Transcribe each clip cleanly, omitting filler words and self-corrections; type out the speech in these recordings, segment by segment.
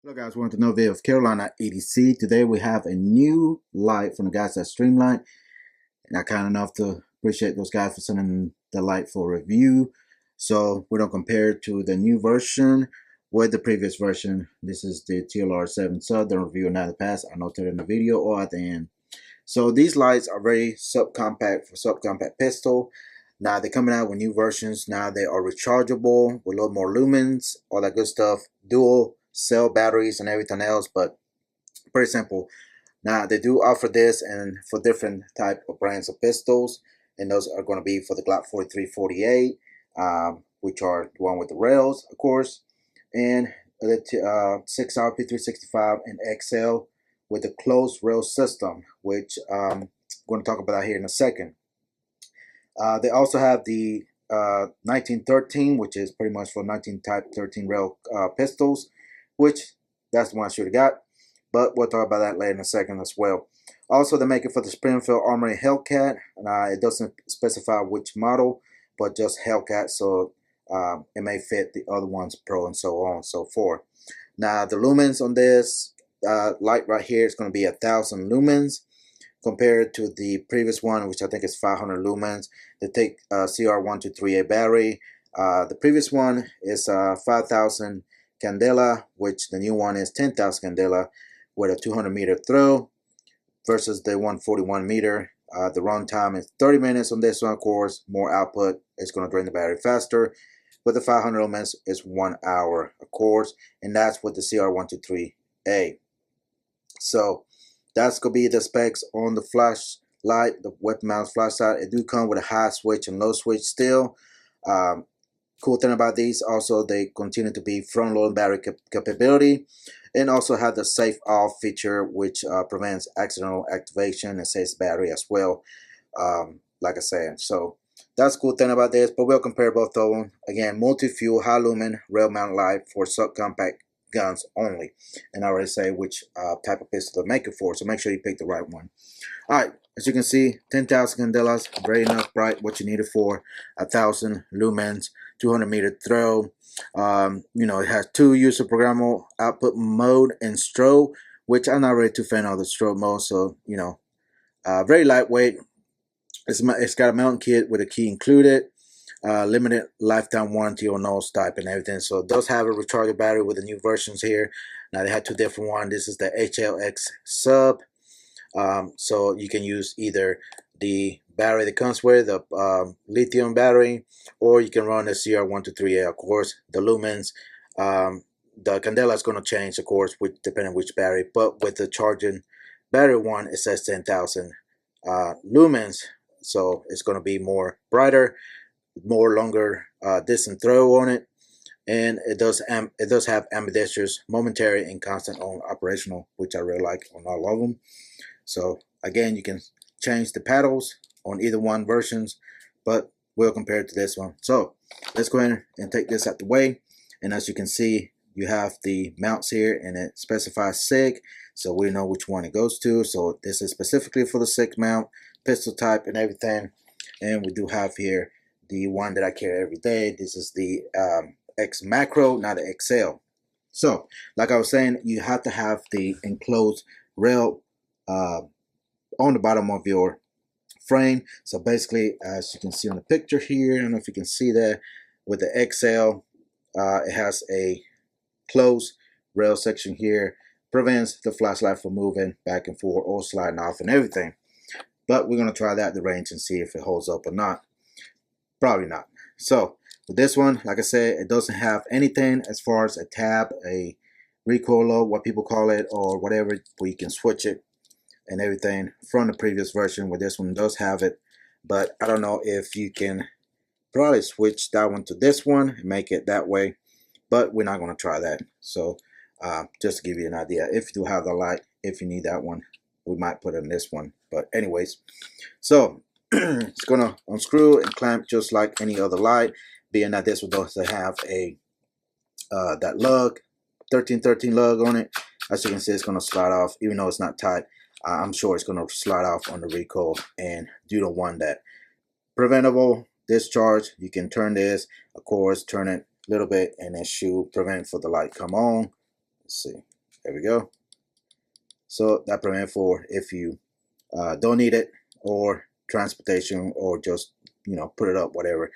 Hello guys, welcome to another video of Carolina EDC. Today we have a new light from the guys at Streamlight, and I kind enough to appreciate those guys for sending the light for review. So we're gonna compare it to the new version with the previous version. This is the TLR-7 sub. The review in the past, I noted in the video or at the end. So these lights are very subcompact for subcompact pistol. Now they're coming out with new versions. Now they are rechargeable with a little more lumens, all that good stuff. Dual cell batteries and everything else, but pretty simple. Now they do offer this and for different type of brands of pistols, and those are going to be for the Glock 43-48, which are the one with the rails, of course, and the 6R P365 and XL with the closed rail system, which I'm going to talk about that here in a second. They also have the 1913, which is pretty much for 19 type 13 rail pistols, which that's the one I should have got, but we'll talk about that later in a second as well. Also, they make it for the Springfield Armory Hellcat, and it doesn't specify which model, but just Hellcat, so it may fit the other ones, Pro and so on and so forth. Now the lumens on this light right here is going to be 1,000 lumens compared to the previous one, which I think is 500 lumens. They take CR1238 battery. The previous one is 5,000 candela, which the new one is 10,000 candela with a 200 meter throw versus the 141 meter. The run time is 30 minutes on this one, of course. More output, it's going to drain the battery faster. With the 500 lumens, it's 1 hour, of course, and that's with the CR123A. So that's going to be the specs on the flashlight, the weapon mounted flashlight. It do come with a high switch and low switch still. Cool thing about these also, they continue to be front loading battery capability, and also have the safe off feature, which prevents accidental activation and saves battery as well, like I said. So that's a cool thing about this, but we'll compare both of them. Again, multi-fuel high lumen rail mount light for subcompact guns only, and I already say which type of pistol to make it for, so make sure you pick the right one. Alright, as you can see, 10,000 candelas, very enough bright, what you need it for. 1,000 lumens, 200 meter throw. You know, it has 2 user programmable output mode and strobe, which I'm not really too fan of the strobe mode, so you know, very lightweight. It's got a mounting kit with a key included. Limited lifetime warranty on nose type and everything. So it does have a rechargeable battery with the new versions here. Now they had 2 different ones. This is the HL-X sub. So you can use either the battery that comes with the lithium battery, or you can run the CR123A, of course. The lumens, the candela is going to change, of course, depending on which battery. But with the charging battery one, it says 10,000 lumens. So it's going to be more brighter, more longer distance throw on it, and it does have ambidextrous, momentary, and constant on operational, which I really like on all of them. So again, you can change the paddles on either one versions, but we'll compare it to this one. So let's go ahead and take this out the way, and as you can see, you have the mounts here, and it specifies SIG, so we know which one it goes to. So this is specifically for the SIG mount, pistol type, and everything. And we do have here the one that I carry every day. This is the X Macro, not the XL. So, like I was saying, you have to have the enclosed rail on the bottom of your frame. So basically, as you can see on the picture here, I don't know if you can see that, with the XL, it has a closed rail section here, prevents the flashlight from moving back and forth or sliding off and everything. But we're going to try that at the range and see if it holds up or not. Probably not. So with this one, like I said, it doesn't have anything as far as a tab, a recoiler, what people call it, or whatever, where you can switch it and everything from the previous version, where this one does have it. But I don't know if you can probably switch that one to this one and make it that way, but we're not going to try that. So just to give you an idea, if you do have the light, if you need that one, we might put in this one. But anyways, so it's gonna unscrew and clamp just like any other light, being that this will also have a that lug, 1313 lug on it. As you can see, it's gonna slide off, even though it's not tight. I'm sure it's gonna slide off on the recoil, and you don't want that. Preventable discharge, you can turn of course, turn it a little bit, and then shoot, prevent for the light come on. Let's see. There we go. So that prevents for if you don't need it, or transportation, or just, you know, put it up, whatever.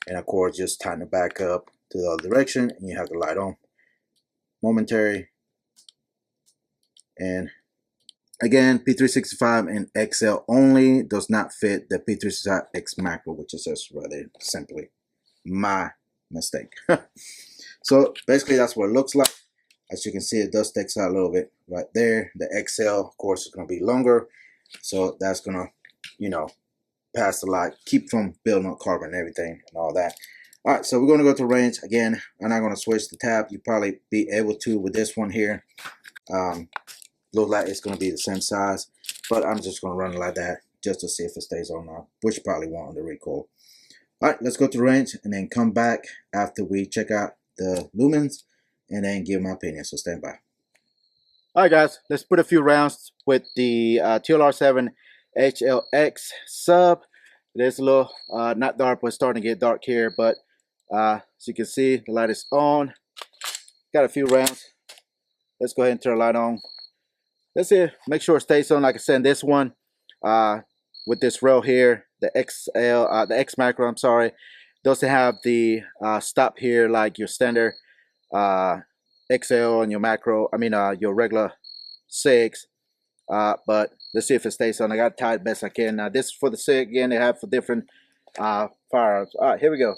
And of course, just tighten it back up to the other direction, and you have the light on. Momentary. And again, P365 and XL only, does not fit the P365X macro, which is just rather simply my mistake. So basically that's what it looks like. As you can see, it does stick out a little bit right there. The XL, of course, is going to be longer, so that's going to, you know, pass the light, keep from building up carbon and everything and all that. All right, so we're going to go to range. Again, I'm not going to switch the tab. You probably be able to with this one here. Looks like it's going to be the same size, but I'm just going to run it like that just to see if it stays on now, which probably won't on the recoil. All right, let's go to range and then come back after we check out the lumens and then give my opinion, so stand by. All right, guys, let's put a few rounds with the TLR-7 HL-X sub. It is a little not dark, but it's starting to get dark here, but as you can see, the light is on. Got a few rounds. Let's go ahead and turn the light on. Let's see, make sure it stays on. Like I said, this one with this rail here, the the X macro, I'm sorry, doesn't have the stop here like your standard XL and your macro, I mean your regular 6, but let's see if it stays on. I got to tie it best I can. Now this is for the 6, again, they have for different firearms. All right, here we go.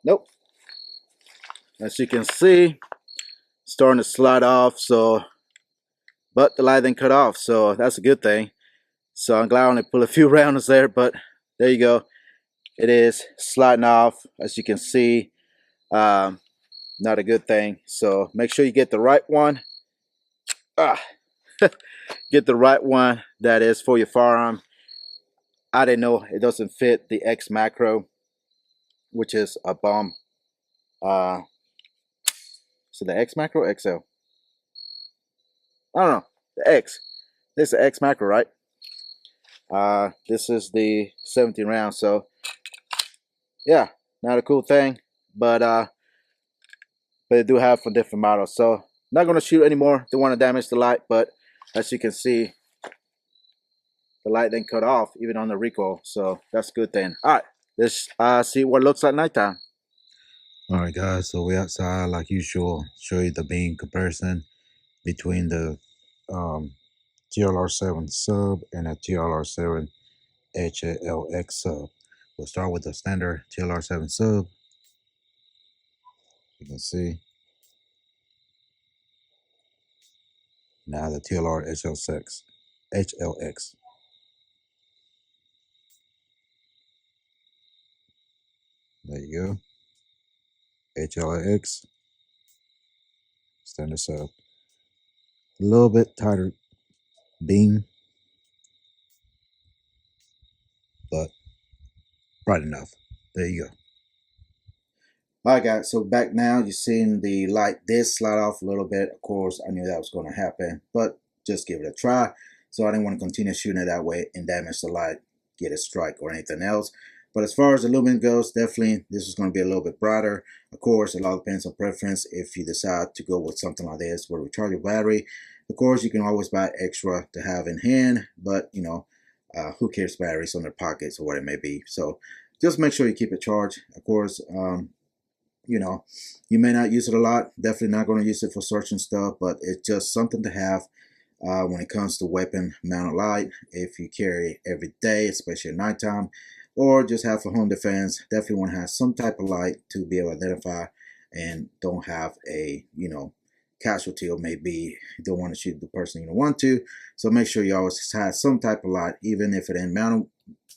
Nope. As you can see, starting to slide off, so, but the light didn't cut off, so that's a good thing. So I'm glad I only pulled a few rounds there, but there you go. It is sliding off, as you can see. Not a good thing. So make sure you get the right one. Get the right one that is for your firearm. I didn't know it doesn't fit the X macro, which is a bomb. So the X macro, XL. I don't know. The X. This is the X macro, right? This is the 17 round. So yeah, not a cool thing, but they do have for different models. So not gonna shoot anymore. Don't want to damage the light, but as you can see, the light didn't cut off even on the recoil. So that's a good thing. All right, let's see what it looks like nighttime. All right, guys, so we outside like usual. Show you the beam comparison between the TLR-7 sub and a TLR-7 HL-X sub. We'll start with the standard TLR-7 sub. You can see. Now the TLR HL-X. There you go. HL-X. Standard sub. A little bit tighter beam, but bright enough. There you go. Alright guys, so back now, you're seeing the light did slide off a little bit. Of course, I knew that was going to happen, but just give it a try. So I didn't want to continue shooting it that way and damage the light, get a strike or anything else. But as far as the lumen goes, definitely this is going to be a little bit brighter. Of course, a lot depends on preference. If you decide to go with something like this with a rechargeable battery, of course, you can always buy extra to have in hand, but you know, who cares batteries on their pockets or what it may be. So just make sure you keep it charged. Of course, you know, you may not use it a lot. Definitely not going to use it for searching stuff, but it's just something to have when it comes to weapon mounted light. If you carry every day, especially at nighttime, or just have for home defense, definitely want to have some type of light to be able to identify and don't have a, you know, casualty, or maybe you don't want to shoot the person you don't want to. So make sure you always have some type of light, even if it ain't mounted,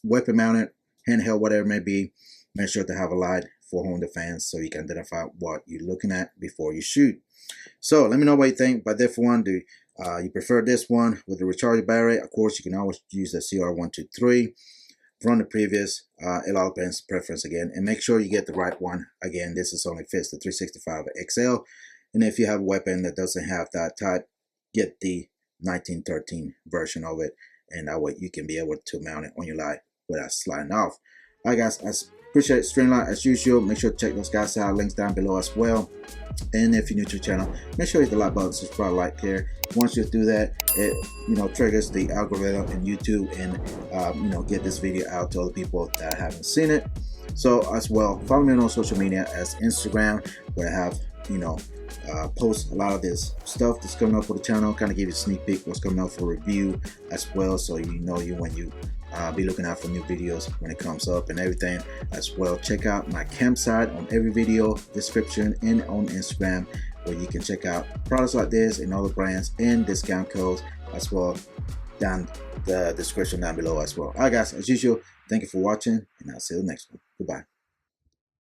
weapon mounted, handheld, whatever it may be. Make sure to have a light for home defense so you can identify what you're looking at before you shoot. So let me know what you think. But this one, do you prefer this one with the rechargeable battery? Of course, you can always use the CR123 from the previous. It all depends preference again, and make sure you get the right one. Again, this is only fits the 365 XL, and if you have a weapon that doesn't have that type, get the 1913 version of it, and that way you can be able to mount it on your light without sliding off. Alright guys, I appreciate Streamlight as usual. Make sure to check those guys out, links down below as well. And if you're new to the channel, make sure you hit the like button, subscribe, like here. Once you do that, it triggers the algorithm in YouTube and get this video out to other people that haven't seen it. So as well, follow me on social media as Instagram, where I have post a lot of this stuff that's coming up for the channel, kind of give you a sneak peek what's coming up for review as well, so when you be looking out for new videos when it comes up and everything as well. Check out my campsite on every video description and on Instagram, where you can check out products like this and other brands and discount codes as well down the description down below as well. Alright guys, as usual, thank you for watching, and I'll see you next one. Goodbye.